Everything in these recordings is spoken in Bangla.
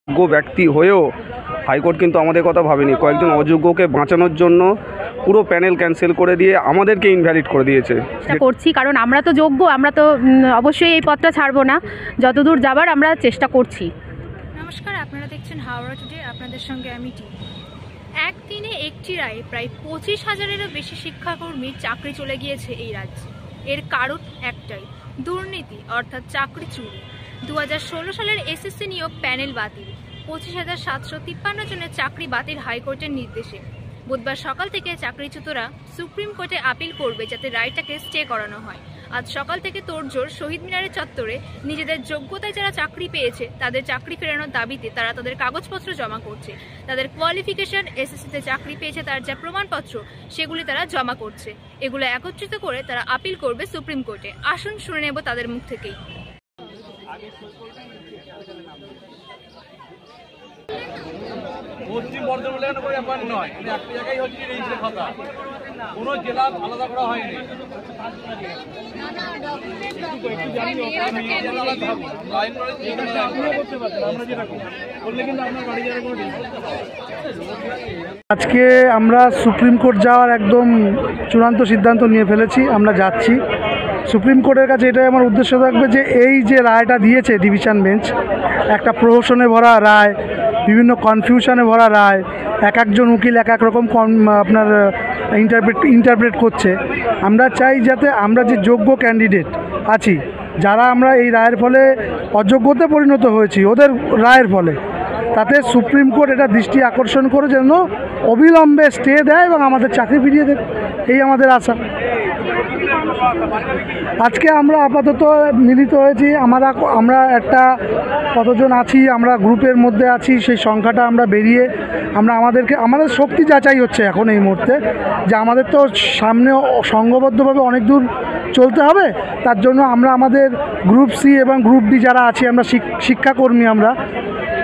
যোগ্য ব্যক্তি হয়েও হাইকোর্ট কিন্তু আমাদের কথা ভাবেনি। কয়েকজন অযোগ্যকে বাঁচানোর জন্য পুরো প্যানেল ক্যান্সেল করে দিয়ে আমাদেরকে ইনভ্যালিড করে দিয়েছে। করছি কারণ আমরা তো যোগ্য, আমরা তো অবশ্যই এই পথটা ছাড়বো না, যতদূর যাবার আমরা চেষ্টা করছি। নমস্কার, আপনারা দেখছেন হাওড়া টুডে, আপনাদের সঙ্গে আমি টি। একদিনে একটি রায়ে প্রায় 25,000-এরও বেশি শিক্ষাকর্মীর চাকরি চলে গিয়েছে এই রাজ্যে। এর কারণ একটাই, দুর্নীতি অর্থাৎ চাকরি চুরি। 2016 সালের এসএসসি নিয়োগ প্যানেল বাতিল, 25,753 জনের চাকরি বাতিল হাইকোর্টের নির্দেশে। বুধবার সকাল থেকে চাকরিচ্যুতরা সুপ্রিম কোর্টে আপিল করবে যাতে রায়টাকে স্টে করানো হয়। আজ সকাল থেকে তোড়জোড় শহীদ মিনারের চত্বরে। নিজেদের যোগ্যতায় যারা চাকরি পেয়েছে তাদের চাকরি ফেরানোর দাবিতে তারা তাদের কাগজপত্র জমা করছে। তাদের কোয়ালিফিকেশন, এসএসসিতে চাকরি পেয়েছে তার যা প্রমাণপত্র সেগুলি তারা জমা করছে। এগুলো একত্রিত করে তারা আপিল করবে সুপ্রিম কোর্টে। আসুন শুনে নেব তাদের মুখ থেকেই। পশ্চিম বর্ধমানে কোনো ব্যাপার নয়, একটা জায়গায় হচ্ছে রেজিস্ট্রেশন খাতা, কোনো জেলা আলাদা করা হয়নি। আজকে আমরা সুপ্রিম কোর্ট যাওয়ার একদম চূড়ান্ত সিদ্ধান্ত নিয়ে ফেলেছি। আমরা যাচ্ছি সুপ্রিম কোর্টের কাছে। এটাই আমার উদ্দেশ্য থাকবে যে এই যে রায়টা দিয়েছে ডিভিশন বেঞ্চ, একটা প্রহসনে ভরা রায়, বিভিন্ন কনফিউশনে ভরা রায়, এক একজন উকিল এক এক রকম আপনার ইন্টারপ্রেট করছে। আমরা চাই যাতে আমরা যে যোগ্য ক্যান্ডিডেট আছি, যারা আমরা এই রায়ের ফলে অযোগ্যতে পরিণত হয়েছি ওদের রায়ের ফলে, তাতে সুপ্রিম কোর্ট এটা দৃষ্টি আকর্ষণ করে যেন অবিলম্বে স্টে দেয় এবং আমাদের চাকরি ফিরিয়ে দেয়, এই আমাদের আশা। আজকে আমরা আপাতত মিলিত হয়েছি। আমরা একটা কতজন আছি, আমরা গ্রুপের মধ্যে আছি, সেই সংখ্যাটা আমরা বেরিয়ে আমাদের শক্তি যাচাই হচ্ছে এখন এই মুহূর্তে, যে আমাদের তো সামনে সংঘবদ্ধভাবে অনেক দূর চলতে হবে। তার জন্য আমরা আমাদের গ্রুপ সি এবং গ্রুপ ডি যারা আছি, আমরা শিক্ষাকর্মী, আমরা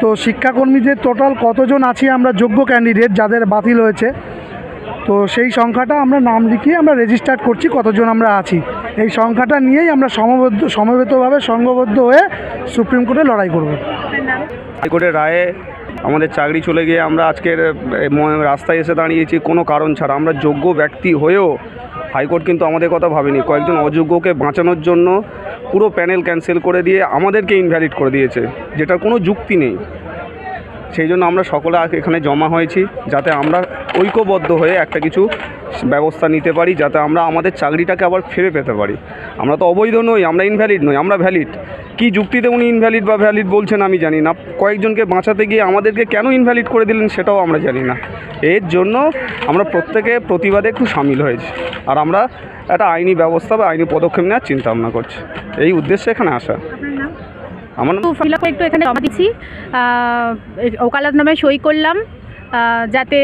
তো শিক্ষাকর্মীদের টোটাল কতজন আছি আমরা যোগ্য ক্যান্ডিডেট যাদের বাতিল হয়েছে, তো সেই সংখ্যাটা আমরা নাম লিখিয়ে আমরা রেজিস্টার করছি কতজন আমরা আছি। এই সংখ্যাটা নিয়েই আমরা সমবেতভাবে সংঘবদ্ধ হয়ে সুপ্রিম কোর্টে লড়াই করব। হাইকোর্টের রায়ে আমাদের চাকরি চলে গিয়ে আমরা আজকের রাস্তায় এসে দাঁড়িয়েছি কোনো কারণ ছাড়া। আমরা যোগ্য ব্যক্তি হয়েও হাইকোর্ট কিন্তু আমাদের কথা ভাবেনি। কয়েকজন অযোগ্যকে বাঁচানোর জন্য পুরো প্যানেল ক্যান্সেল করে দিয়ে আমাদেরকে ইনভ্যালিড করে দিয়েছে, যেটার কোনো যুক্তি নেই। সেই জন্য আমরা সকলে এখানে জমা হয়েছি যাতে আমরা ঐক্যবদ্ধ হয়ে একটা কিছু ব্যবস্থা নিতে পারি, যাতে আমরা আমাদের চাকরিটাকে আবার ফিরে পেতে পারি। আমরা তো অবৈধ নই, আমরা ইনভ্যালিড নই, আমরা ভ্যালিড। কী যুক্তিতে উনি ইনভ্যালিড বা ভ্যালিড বলছেন আমি জানি না। কয়েকজনকে বাঁচাতে গিয়ে আমাদেরকে কেন ইনভ্যালিড করে দিলেন সেটাও আমরা জানি না। এর জন্য আমরা প্রত্যেকে প্রতিবাদে একটু সামিল হয়েছি, আর আমরা একটা আইনি ব্যবস্থা বা আইনি পদক্ষেপ নেওয়ার চিন্তা ভাবনা করছি। এই উদ্দেশ্যে এখানে আসা। আমার একটু এখানে জমা দিচ্ছি, ওকালতনামায় সই করলাম যাতে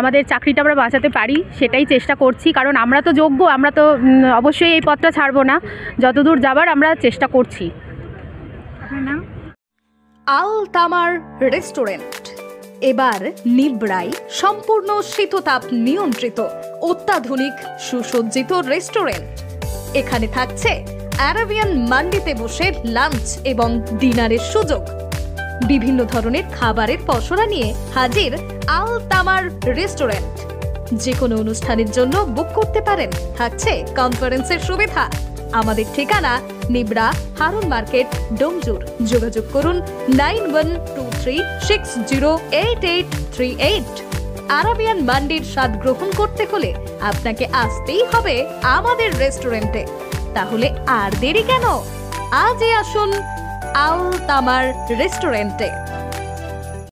আমাদের চাকরিটা আমরা বাঁচাতে পারি, সেটাই চেষ্টা করছি। কারণ আমরা তো যোগ্য, আমরা তো অবশ্যই এই পথটা ছাড়বো না, যতদূর যাবার আমরা চেষ্টা করছি। আল তামার রেস্টুরেন্ট এবার নিবড়াই সম্পূর্ণ শীততাপ নিয়ন্ত্রিত অত্যাধুনিক সুসজ্জিত রেস্টুরেন্ট। এখানে থাকছে আরাবিয়ান মান্ডিতে বসে লাঞ্চ এবং ডিনারের সুযোগ। বিভিন্ন ধরনের খাবারের পসরা নিয়ে হাজির আল তামার রেস্টুরেন্ট। যে কোনো অনুষ্ঠানের জন্য বুক করতে পারেন, থাকছে কনফারেন্সের সুবিধা। আমাদের ঠিকানা নিবড়া, হারুন মার্কেট, ডোমজুর। যোগাযোগ করুন 9123608838। আরাবিয়ান মান্ডির স্বাদ গ্রহণ করতে হলে আপনাকে আসতেই হবে আমাদের রেস্টুরেন্টে। তাহলে আর দেরি কেন, আজই আসুন আল তামার রেস্টুরেন্টে।